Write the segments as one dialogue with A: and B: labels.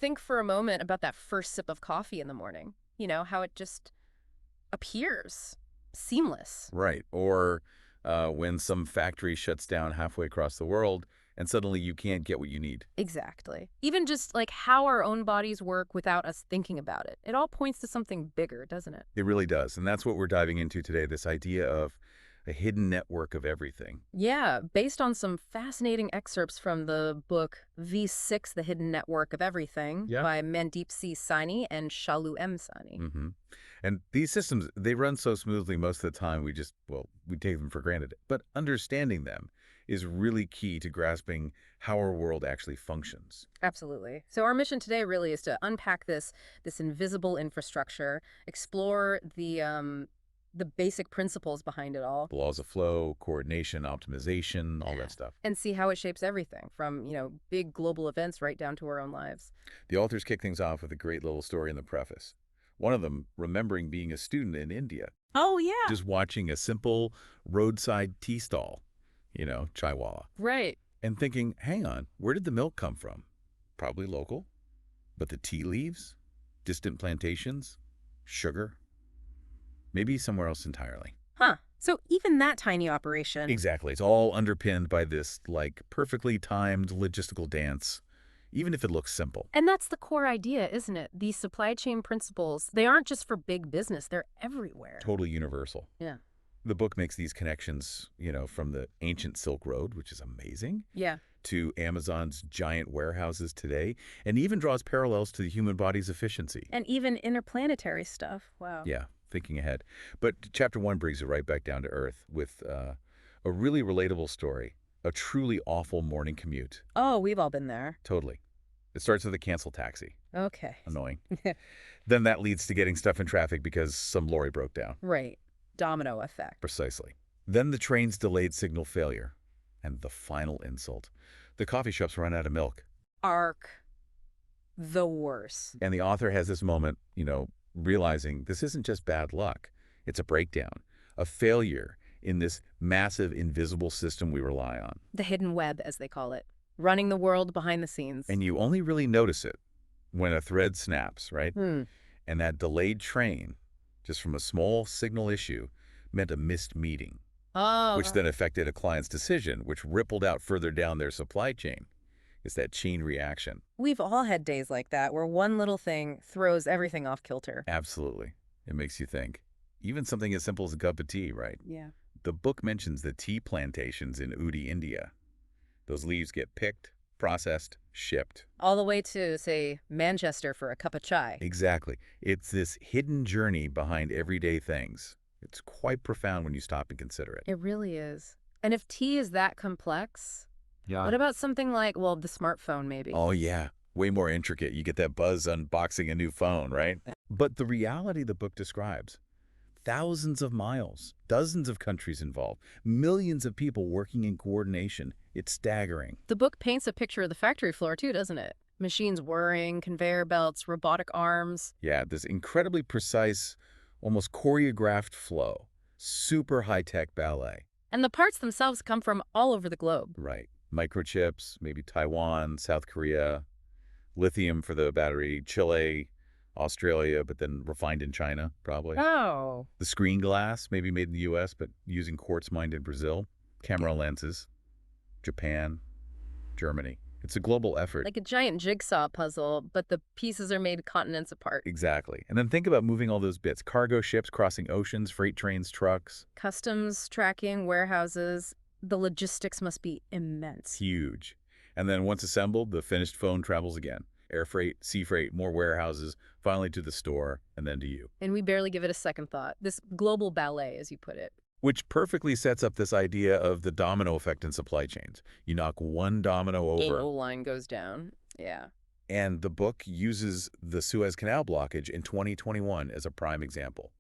A: think for a moment about that first sip of coffee in the morning. How it just appears seamless.
B: Right. Or when some factory shuts down halfway across the world and suddenly you can't get what you need.
A: Exactly. Even just like how our own bodies work without us thinking about it. It all points to something bigger, doesn't it?
B: It really does. And that's what we're diving into today, this idea of a hidden network of everything.
A: Yeah, based on some fascinating excerpts from the book V6, The Hidden Network of Everything
B: Yeah.
A: by Mandeep Saini and Shalu Saini.
B: hmm And these systems, they run so smoothly most of the time, we take them for granted. But understanding them is really key to grasping how our world actually functions.
A: Absolutely. So our mission today really is to unpack this invisible infrastructure, explore the basic principles behind it all,
B: The laws of flow, coordination, optimization, all that stuff.
A: and see how it shapes everything from, big global events right down to our own lives.
B: The authors kick things off with a great little story in the preface. One of them remembering being a student in India,
A: Oh, yeah.
B: just watching a simple roadside tea stall, chaiwala,
A: Right.
B: and thinking, hang on, where did the milk come from? Probably local. But the tea leaves? Distant plantations? Sugar? Maybe somewhere else entirely.
A: Huh. So even that tiny operation.
B: Exactly. It's all underpinned by this, perfectly timed logistical dance, even if it looks simple.
A: And that's the core idea, isn't it? These supply chain principles, they aren't just for big business, they're everywhere.
B: Totally universal.
A: Yeah.
B: The book makes these connections, from the ancient Silk Road, which is amazing,
A: Yeah.
B: to Amazon's giant warehouses today, and even draws parallels to the human body's efficiency.
A: And even interplanetary stuff. Wow.
B: Yeah, thinking ahead. But chapter 1 brings it right back down to earth with a really relatable story, a truly awful morning commute.
A: Oh, we've all been there.
B: Totally. It starts with a canceled taxi.
A: Okay.
B: Annoying. Then that leads to getting stuff in traffic because some lorry broke down.
A: Right. Domino effect.
B: Precisely. Then the train's delayed signal failure. And the final insult. The coffee shops run out of milk.
A: Arc. The worst.
B: And the author has this moment, realizing this isn't just bad luck. It's a breakdown, a failure in this massive invisible system we rely on.
A: The hidden web, as they call it. Running the world behind the scenes.
B: And you only really notice it when a thread snaps, right?
A: Hmm.
B: And that delayed train, just from a small signal issue, meant a missed meeting,
A: Oh.
B: which then affected a client's decision, which rippled out further down their supply chain. It's that chain reaction.
A: We've all had days like that where one little thing throws everything off kilter.
B: Absolutely. It makes you think. Even something as simple as a cup of tea, right?
A: Yeah.
B: The book mentions the tea plantations in Udi, India. Those leaves get picked, processed, shipped.
A: All the way to, say, Manchester for a cup of chai.
B: Exactly. It's this hidden journey behind everyday things. It's quite profound when you stop and consider it.
A: It really is. And if tea is that complex,
B: Yeah.
A: what about something like, well, the smartphone maybe?
B: Oh, yeah. Way more intricate. You get that buzz unboxing a new phone, right? But the reality the book describes, thousands of miles, dozens of countries involved, millions of people working in coordination. It's staggering.
A: The book paints a picture of the factory floor too, doesn't it? Machines whirring, conveyor belts, robotic arms.
B: Yeah, this incredibly precise, almost choreographed flow. Super high-tech ballet.
A: And the parts themselves come from all over the globe.
B: Right. Microchips, maybe Taiwan, South Korea, lithium for the battery, Chile, Australia, but then refined in China, probably.
A: Oh.
B: The screen glass, maybe made in the U.S., but using quartz mined in Brazil. Camera lenses, Japan, Germany. It's a global effort.
A: Like a giant jigsaw puzzle, but the pieces are made continents apart.
B: Exactly. And then think about moving all those bits. Cargo ships crossing oceans, freight trains, trucks.
A: Customs, tracking, warehouses. The logistics must be immense.
B: Huge. And then once assembled, the finished phone travels again. Air freight, sea freight, more warehouses, finally to the store, and then to you.
A: And we barely give it a second thought. This global ballet, as you put it.
B: Which perfectly sets up this idea of the domino effect in supply chains. You knock one domino over.
A: The line goes down. Yeah.
B: And the book uses the Suez Canal blockage in 2021 as a prime example.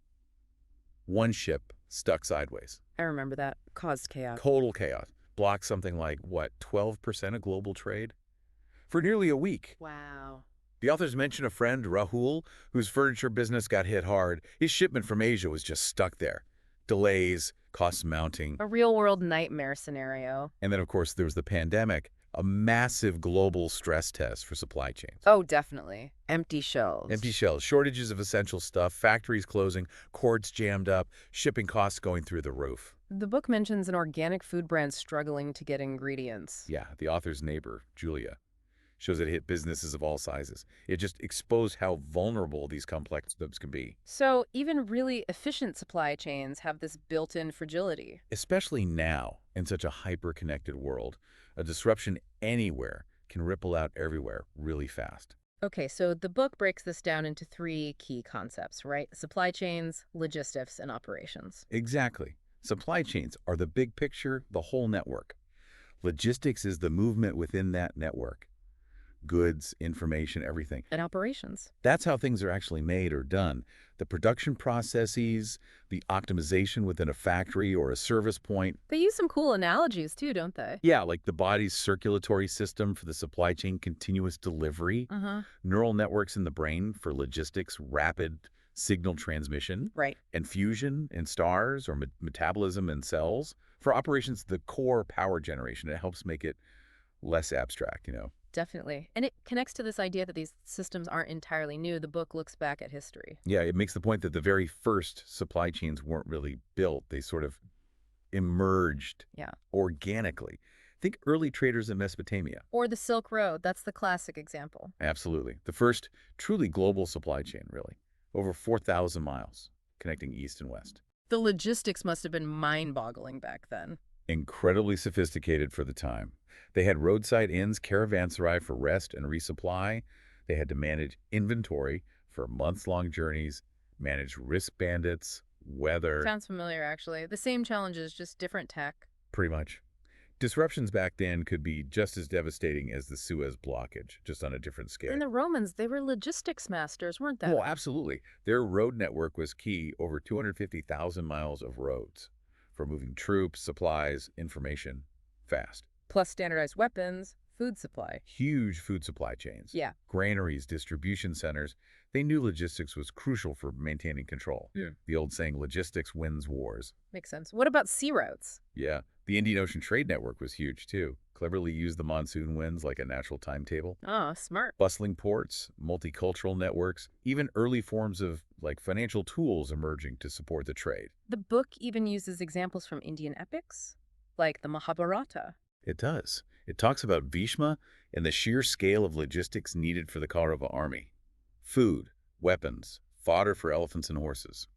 B: One ship stuck sideways.
A: I remember that. Caused chaos.
B: Total chaos. Blocked something like, 12% of global trade? For nearly a week.
A: Wow.
B: The authors mention a friend, Rahul, whose furniture business got hit hard. His shipment from Asia was just stuck there. Delays, costs mounting.
A: A real-world nightmare scenario.
B: And then, of course, there was the pandemic. a massive global stress test for supply chains.
A: Oh, definitely. Empty
B: Empty
A: shelves.
B: shelves, shortages of essential stuff, factories closing, ports jammed up, shipping costs going through the roof.
A: The book mentions an organic food brand struggling to get ingredients.
B: Yeah, the author's neighbor, Julia, shows it hit businesses of all sizes. It just exposed how vulnerable these complex systems can be.
A: So even really efficient supply chains have this built-in fragility.
B: Especially now, in such a hyper-connected world, a disruption anywhere can ripple out everywhere really fast.
A: Okay, so the book breaks this down into three key concepts, right? Supply chains, logistics, and operations.
B: Exactly. Supply chains are the big picture, the whole network. Logistics is the movement within that network. Goods, information, everything.
A: And operations.
B: That's how things are actually made or done. The production processes, the optimization within a factory or a service point.
A: They use some cool analogies too, don't they?
B: Yeah, like the body's circulatory system for the supply chain continuous delivery,
A: Uh-huh.
B: neural networks in the brain for logistics, rapid signal transmission,
A: Right.
B: and fusion in stars or metabolism in cells. For operations, the core power generation. It helps make it less abstract.
A: Definitely. And it connects to this idea that these systems aren't entirely new. The book looks back at history.
B: Yeah, it makes the point that the very first supply chains weren't really built. They sort of emerged
A: Yeah.
B: organically. Think early traders in Mesopotamia.
A: Or the Silk Road. That's the classic example.
B: Absolutely. The first truly global supply chain, really. Over 4,000 miles connecting east and west.
A: The logistics must have been mind-boggling back then.
B: Incredibly sophisticated for the time. They had roadside inns, caravanserai for rest and resupply. They had to manage inventory for months-long journeys, manage risk bandits, weather,
A: Sounds familiar, actually. The same challenges, just different tech.
B: pretty much. Disruptions back then could be just as devastating as the Suez blockage, just on a different scale.
A: And the Romans, they were logistics masters, weren't they?
B: Well, absolutely. Their road network was key, over 250,000 miles of roads for moving troops, supplies, information fast.
A: Plus standardized weapons, food supply.
B: Huge food supply chains,
A: Yeah.
B: granaries, distribution centers. They knew logistics was crucial for maintaining control.
A: Yeah.
B: The old saying, logistics wins wars.
A: Makes sense. What about sea routes?
B: Yeah, the Indian Ocean trade network was huge too. Cleverly used the monsoon winds like a natural timetable.
A: Oh, smart.
B: Bustling ports, multicultural networks, even early forms of financial tools emerging to support the trade.
A: The book even uses examples from Indian epics, like the Mahabharata.
B: It does. It talks about Bhishma and the sheer scale of logistics needed for the Kaurava army. Food, weapons, fodder for elephants and horses.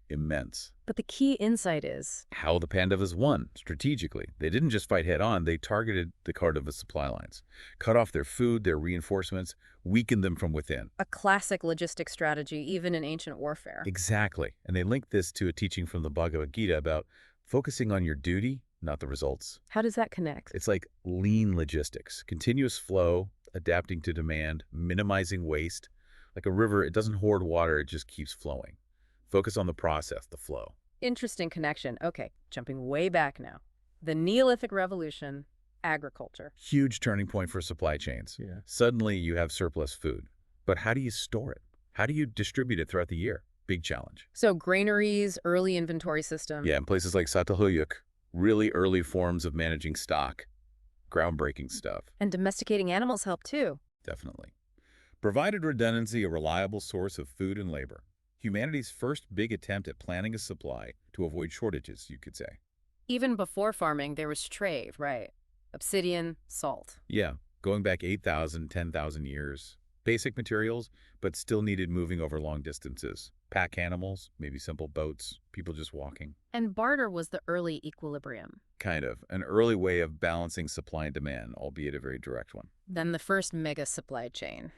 B: Immense.
A: But the key insight is
B: How the Pandavas won strategically. They didn't just fight head-on, they targeted the Kaurava supply lines, cut off their food, their reinforcements, weakened them from within.
A: a classic logistics strategy, even in ancient warfare.
B: Exactly. And they link this to a teaching from the Bhagavad Gita about focusing on your duty, not the results.
A: How does that connect?
B: It's like lean logistics, continuous flow, adapting to demand, minimizing waste. Like a river, it doesn't hoard water, it just keeps flowing. Focus on the process, the flow.
A: Interesting connection. Okay, jumping way back now. The Neolithic Revolution, agriculture.
B: Huge turning point for supply chains.
A: Yeah.
B: Suddenly you have surplus food. But how do you store it? How do you distribute it throughout the year? Big challenge.
A: So granaries, early inventory system.
B: Yeah, in places like Satahuyuk, really early forms of managing stock. Groundbreaking stuff.
A: And domesticating animals help too.
B: Definitely. Provided redundancy, a reliable source of food and labor. Humanity's first big attempt at planning a supply to avoid shortages, you could say.
A: Even before farming, there was trade, right? Obsidian, salt.
B: Yeah, going back 8,000, 10,000 years. Basic materials, but still needed moving over long distances. Pack animals, maybe simple boats, people just walking.
A: And barter was the early equilibrium.
B: Kind of. An early way of balancing supply and demand, albeit a very direct one.
A: Then the first mega supply chain,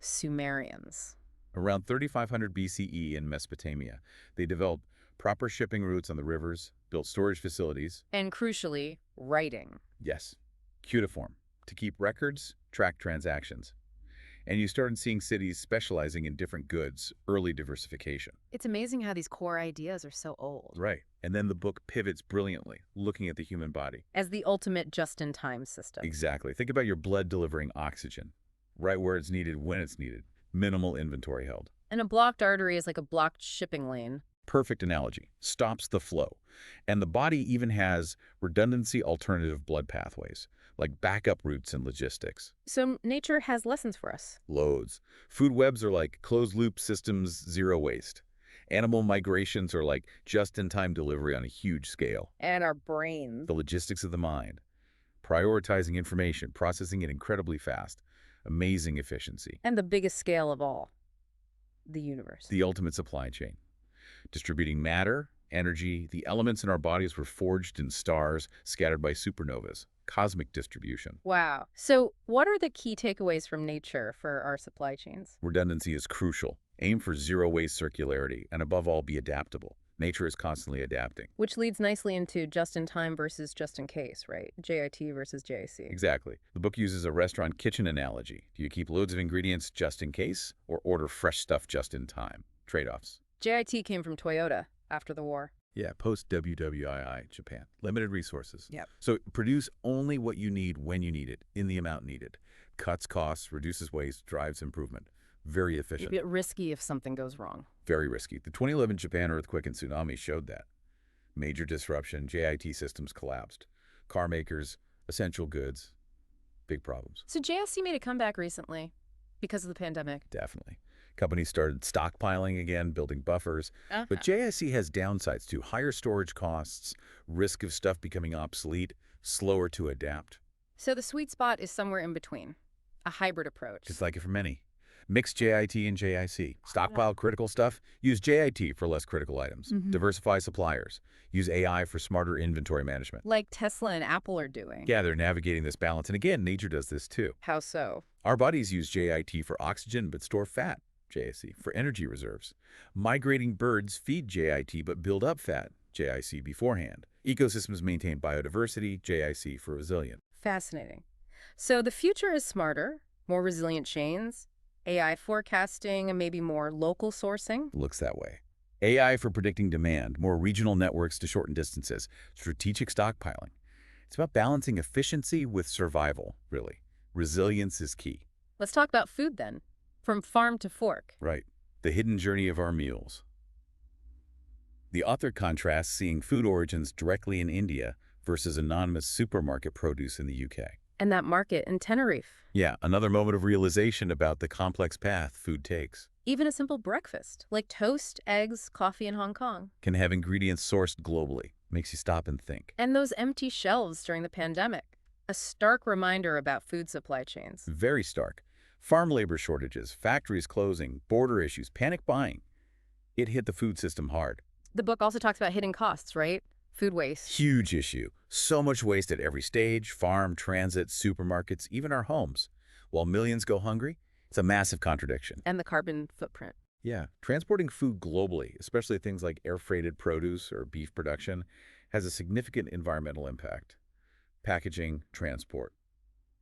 A: Sumerians.
B: Around 3500 BCE in Mesopotamia, they developed proper shipping routes on the rivers, built storage facilities.
A: And crucially, writing.
B: Yes, cuneiform, to keep records, track transactions. And you started seeing cities specializing in different goods, early diversification.
A: It's amazing how these core ideas are so old.
B: Right. And then the book pivots brilliantly, looking at the human body.
A: As the ultimate just-in-time system.
B: Exactly. Think about your blood delivering oxygen, right where it's needed, when it's needed. Minimal inventory held.
A: And a blocked artery is like a blocked shipping lane.
B: Perfect analogy. Stops the flow. And the body even has redundancy alternative blood pathways, like backup routes and logistics.
A: So nature has lessons for us.
B: Loads. Food webs are like closed-loop systems, zero waste. Animal migrations are like just-in-time delivery on a huge scale.
A: And our brains.
B: The logistics of the mind. Prioritizing information, processing it incredibly fast. Amazing efficiency.
A: And the biggest scale of all, the universe.
B: The ultimate supply chain. Distributing matter, energy, the elements in our bodies were forged in stars, scattered by supernovas. Cosmic distribution.
A: Wow. So what are the key takeaways from nature for our supply chains?
B: Redundancy is crucial. Aim for zero-waste circularity, and above all, be adaptable. Nature is constantly adapting.
A: Which leads nicely into just-in-time versus just-in-case, right? JIT versus JIC.
B: Exactly. The book uses a restaurant kitchen analogy. Do you keep loads of ingredients just in case, or order fresh stuff just in time? Trade-offs.
A: JIT came from Toyota after the war.
B: Yeah, post-WWII, Japan. Limited resources.
A: Yep.
B: So produce only what you need when you need it, in the amount needed. Cuts costs, reduces waste, drives improvement. Very efficient.
A: A bit risky if something goes wrong.
B: Very risky. The 2011 Japan earthquake and tsunami showed that. Major disruption, JIT systems collapsed. Car makers, essential goods, big problems.
A: So JIC made a comeback recently because of the pandemic.
B: Definitely. Companies started stockpiling again, building buffers. But JIC has downsides too. Higher storage costs, risk of stuff becoming obsolete, slower to adapt.
A: So the sweet spot is somewhere in between. A hybrid approach.
B: Just like it for many. Mix JIT and JIC. Stockpile critical stuff. Use JIT for less critical items. Diversify suppliers. Use AI for smarter inventory management.
A: Like Tesla and Apple are doing.
B: Yeah, they're navigating this balance. And again, nature does this too.
A: How so?
B: Our bodies use JIT for oxygen but store fat. JIC for energy reserves. Migrating birds feed JIT but build up fat. JIC beforehand. Ecosystems maintain biodiversity. JIC for resilience.
A: Fascinating. So the future is smarter, more resilient chains, AI forecasting, and maybe more local sourcing.
B: Looks that way. AI for predicting demand, more regional networks to shorten distances, strategic stockpiling. It's about balancing efficiency with survival, really. Resilience is key.
A: Let's talk about food then. From farm to fork.
B: Right. The hidden journey of our meals. The author contrasts seeing food origins directly in India versus anonymous supermarket produce in the UK.
A: And that market in Tenerife.
B: Yeah, another moment of realization about the complex path food takes.
A: Even a simple breakfast, like toast, eggs, coffee in Hong Kong.
B: Can have ingredients sourced globally. Makes you stop and think.
A: And those empty shelves during the pandemic. A stark reminder about food supply chains.
B: Very stark. Farm labor shortages, factories closing, border issues, panic buying. It hit the food system hard.
A: The book also talks about hidden costs, right? Food waste.
B: Huge issue. So much waste at every stage, farm, transit, supermarkets, even our homes. While millions go hungry, it's a massive contradiction.
A: And the carbon footprint.
B: Yeah, transporting food globally, especially things like air-freighted produce or beef production, has a significant environmental impact. Packaging, transport,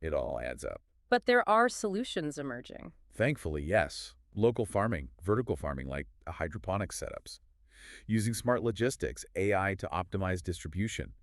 B: it all adds up.
A: But there are solutions emerging.
B: Thankfully, yes. Local farming, vertical farming like hydroponic setups. Using smart logistics, AI to optimize distribution.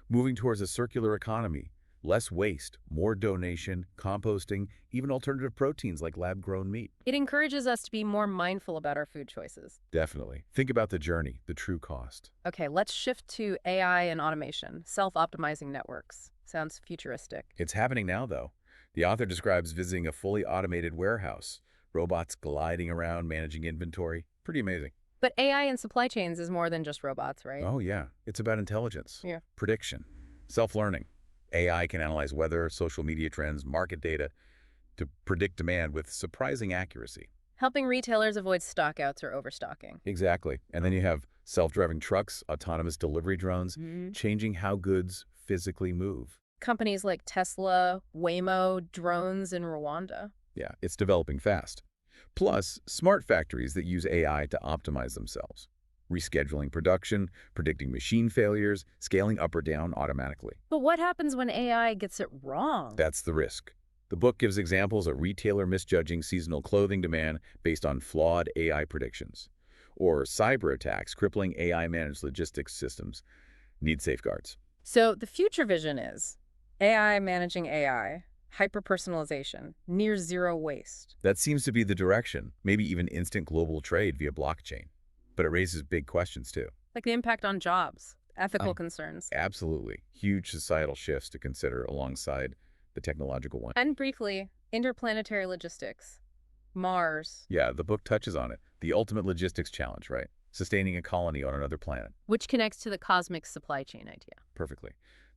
B: Moving towards a circular economy. Less waste, more donation, composting, even alternative proteins like lab-grown meat.
A: It encourages us to be more mindful about our food choices.
B: Definitely. Think about the journey, the true cost.
A: Okay, let's shift to AI and automation, self-optimizing networks. Sounds futuristic.
B: It's happening now, though. The author describes visiting a fully automated warehouse. Robots gliding around, managing inventory. Pretty amazing.
A: But AI in supply chains is more than just robots, right?
B: Oh, yeah. It's about intelligence.
A: Yeah.
B: Prediction. Self-learning. AI can analyze weather, social media trends, market data to predict demand with surprising accuracy.
A: Helping retailers avoid stockouts or overstocking.
B: Exactly. And then you have self-driving trucks, autonomous delivery drones, changing how goods physically move.
A: Companies like Tesla, Waymo, drones in Rwanda.
B: Yeah, it's developing fast. Plus, smart factories that use AI to optimize themselves. Rescheduling production, predicting machine failures, scaling up or down automatically.
A: But what happens when AI gets it wrong?
B: That's the risk. The book gives examples of retailer misjudging seasonal clothing demand based on flawed AI predictions. Or cyber attacks crippling AI-managed logistics systems need safeguards.
A: So the future vision is AI managing AI, hyper-personalization, near zero waste.
B: That seems to be the direction, maybe even instant global trade via blockchain. But it raises big questions too.
A: Like the impact on jobs. ethical concerns.
B: Absolutely. Huge societal shifts to consider alongside the technological one.
A: And briefly, interplanetary logistics. Mars,
B: Yeah, the book touches on it. The ultimate logistics challenge, right? Sustaining a colony on another planet.
A: which connects to the cosmic supply chain idea.
B: Perfectly.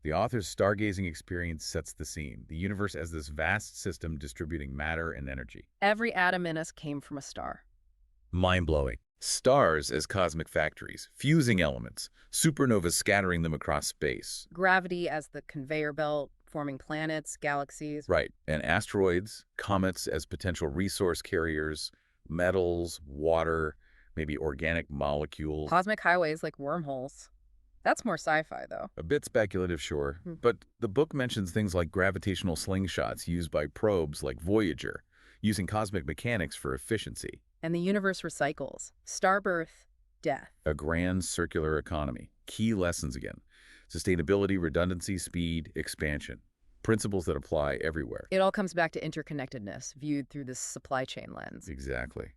B: The author's stargazing experience sets the scene. The universe as this vast system distributing matter and energy.
A: Every atom in us came from a star.
B: Mind-blowing. Stars as cosmic factories, fusing elements, supernovas scattering them across space.
A: Gravity as the conveyor belt, forming planets, galaxies.
B: Right, and asteroids, comets as potential resource carriers, metals, water, maybe organic molecules.
A: Cosmic highways like wormholes. That's more sci-fi, though.
B: A bit speculative, sure, but the book mentions things like gravitational slingshots used by probes like Voyager, using cosmic mechanics for efficiency.
A: And the universe recycles. Star birth, death.
B: A grand circular economy. Key lessons again. Sustainability, redundancy, speed, expansion. Principles that apply everywhere.
A: It all comes back to interconnectedness, viewed through this supply chain lens.
B: Exactly.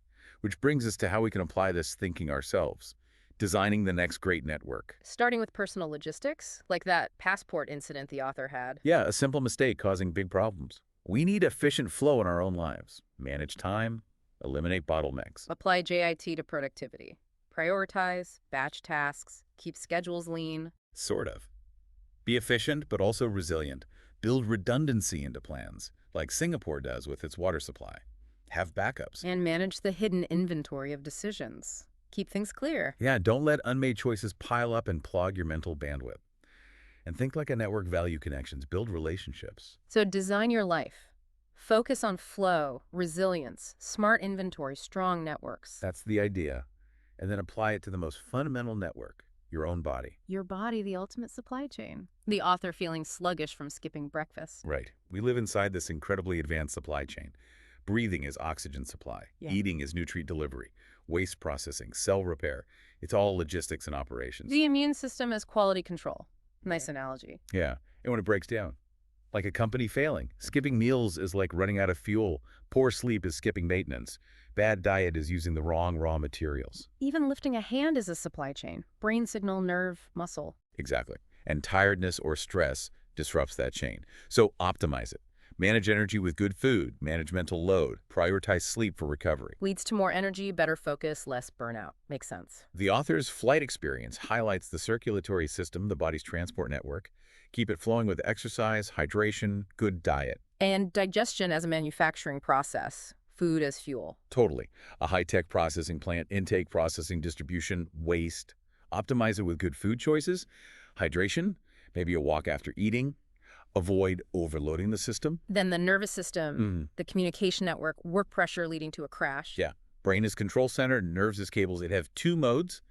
B: Which brings us to how we can apply this thinking ourselves. Designing the next great network.
A: Starting with personal logistics, like that passport incident the author had.
B: Yeah, a simple mistake causing big problems. We need efficient flow in our own lives. Manage time, eliminate bottlenecks.
A: Apply JIT to productivity. Prioritize, batch tasks, keep schedules lean.
B: Sort of. Be efficient, but also resilient. Build redundancy into plans, like Singapore does with its water supply. Have backups.
A: And manage the hidden inventory of decisions. Keep things clear.
B: Yeah, don't let unmade choices pile up and clog your mental bandwidth. And think like a network. Value connections. Build relationships.
A: So design your life. Focus on flow, resilience, smart inventory, strong networks.
B: That's the idea. And then apply it to the most fundamental network, your own body.
A: Your body, the ultimate supply chain. The author feeling sluggish from skipping breakfast.
B: Right. We live inside this incredibly advanced supply chain. Breathing is oxygen supply.
A: Yeah.
B: Eating is nutrient delivery. Waste processing, cell repair. It's all logistics and operations.
A: The immune system is quality control. Nice analogy.
B: Yeah. And when it breaks down, like a company failing, skipping meals is like running out of fuel. Poor sleep is skipping maintenance. Bad diet is using the wrong raw materials.
A: Even lifting a hand is a supply chain. Brain signal, nerve, muscle.
B: Exactly. And tiredness or stress disrupts that chain. So optimize it. Manage energy with good food, manage mental load, prioritize sleep for recovery.
A: Leads to more energy, better focus, less burnout. Makes sense.
B: The author's flight experience highlights the circulatory system, the body's transport network. Keep it flowing with exercise, hydration, good diet.
A: And digestion as a manufacturing process. Food as fuel.
B: Totally. A high-tech processing plant, intake, processing, distribution, waste. Optimize it with good food choices. Hydration, maybe a walk after eating. Avoid overloading the system.
A: Then the nervous system, the communication network, work pressure leading to a crash.
B: Yeah. Brain is control center, nerves is cables. It have two modes,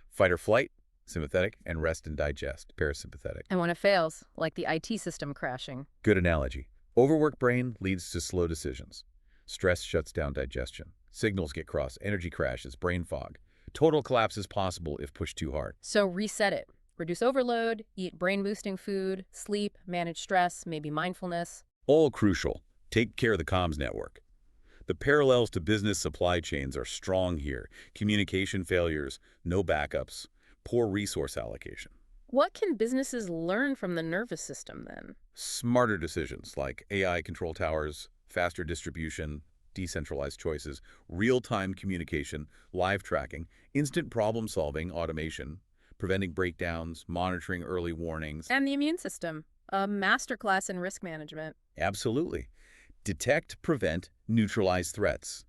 B: fight or flight, sympathetic, and rest and digest, parasympathetic.
A: And when it fails, like the IT system crashing.
B: Good analogy. Overworked brain leads to slow decisions. Stress shuts down digestion. Signals get crossed, energy crashes, brain fog. Total collapse is possible if pushed too hard.
A: So reset it. Reduce overload, eat brain-boosting food, sleep, manage stress, maybe mindfulness.
B: All crucial. Take care of the comms network. The parallels to business supply chains are strong here. Communication failures, no backups, poor resource allocation.
A: What can businesses learn from the nervous system then?
B: Smarter decisions like AI control towers, faster distribution, decentralized choices, real-time communication, live tracking, instant problem-solving, automation, preventing breakdowns, monitoring early warnings.
A: And the immune system, a masterclass in risk management.
B: Absolutely. Detect, prevent, neutralize threats.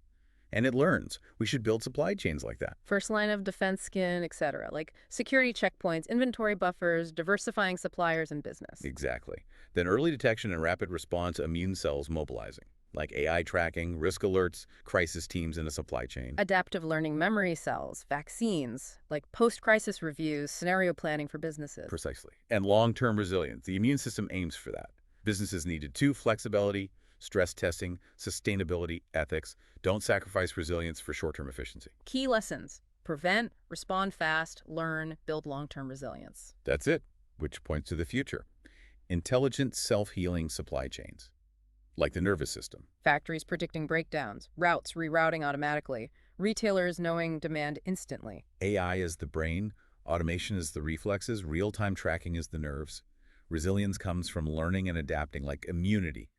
B: And it learns. We should build supply chains like that.
A: First line of defense skin, etc. Like security checkpoints, inventory buffers, diversifying suppliers and business.
B: Exactly. Then early detection and rapid response immune cells mobilizing, like AI tracking, risk alerts, crisis teams in a supply chain.
A: Adaptive learning memory cells, vaccines, like post-crisis reviews, scenario planning for businesses.
B: Precisely. And long-term resilience. The immune system aims for that. Businesses need it too. Flexibility, stress testing, sustainability, ethics. Don't sacrifice resilience for short-term efficiency.
A: Key lessons: prevent, respond fast, learn, build long-term resilience.
B: That's it, which points to the future. Intelligent, self-healing supply chains, like the nervous system.
A: Factories predicting breakdowns, routes rerouting automatically, retailers knowing demand instantly.
B: AI as the brain, Automation is the reflexes, real-time tracking is the nerves. Resilience comes from learning and adapting, like immunity,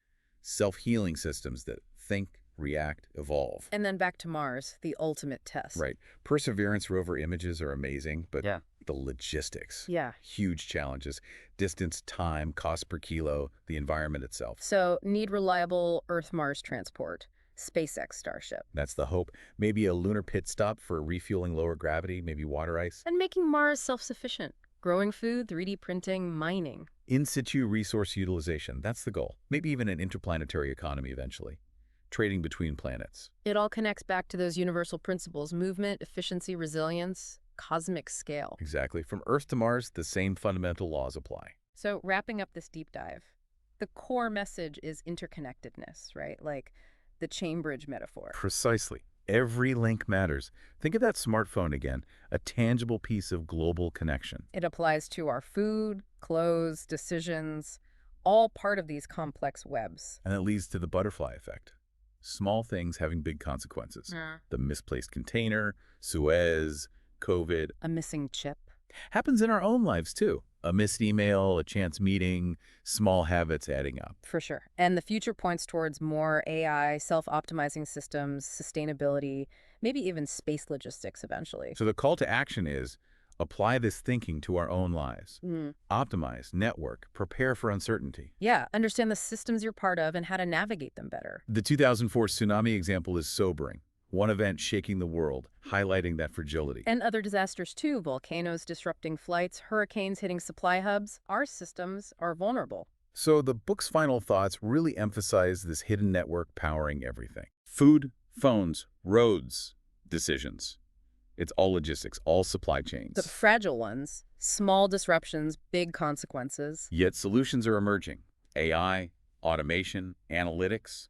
B: self-healing systems that think, react, evolve.
A: And then back to Mars, the ultimate test.
B: Right. Perseverance rover images are amazing, but
A: Yeah.
B: the logistics,
A: Yeah.
B: huge challenges. Distance, time, cost per kilo, the environment itself.
A: So, need reliable Earth-Mars transport. SpaceX Starship.
B: That's the hope. Maybe a lunar pit stop for refueling lower gravity, maybe water ice.
A: And making Mars self-sufficient. Growing food, 3D printing, mining.
B: In situ resource utilization, that's the goal. Maybe even an interplanetary economy eventually. Trading between planets.
A: It all connects back to those universal principles: movement, efficiency, resilience, cosmic scale.
B: Exactly. From Earth to Mars, the same fundamental laws apply.
A: So, wrapping up this deep dive, the core message is interconnectedness, right? Like the chain bridge metaphor.
B: Precisely. Every link matters. Think of that smartphone again, a tangible piece of global connection.
A: It applies to our food, clothes, decisions, all part of these complex webs.
B: And that leads to the butterfly effect. Small things having big consequences.
A: Yeah.
B: The misplaced container, Suez, COVID.
A: A missing chip.
B: Happens in our own lives too. A missed email, a chance meeting, small habits adding up.
A: For sure. And the future points towards more AI, self-optimizing systems, sustainability, maybe even space logistics eventually.
B: So the call to action is apply this thinking to our own lives. Optimize, network, prepare for uncertainty.
A: Yeah, understand the systems you're part of and how to navigate them better.
B: The 2004 tsunami example is sobering. One event shaking the world, highlighting that fragility.
A: And other disasters too: volcanoes disrupting flights, hurricanes hitting supply hubs. Our systems are vulnerable.
B: So the book's final thoughts really emphasize this hidden network powering everything. Food, phones, roads, decisions. It's all logistics, all supply chains.
A: The fragile ones, small disruptions, big consequences.
B: Yet solutions are emerging. AI, automation, analytics,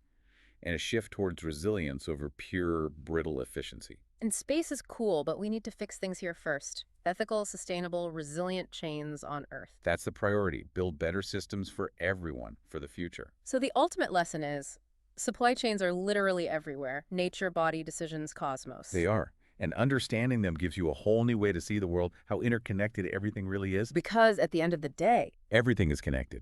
B: and a shift towards resilience over pure, brittle efficiency.
A: And space is cool, but we need to fix things here first. Ethical, sustainable, resilient chains on Earth.
B: That's the priority. Build better systems for everyone for the future.
A: So the ultimate lesson is, supply chains are literally everywhere. Nature, body, decisions, cosmos.
B: They are. And understanding them gives you a whole new way to see the world, how interconnected everything really is.
A: Because at the end of the day,
B: Everything is connected.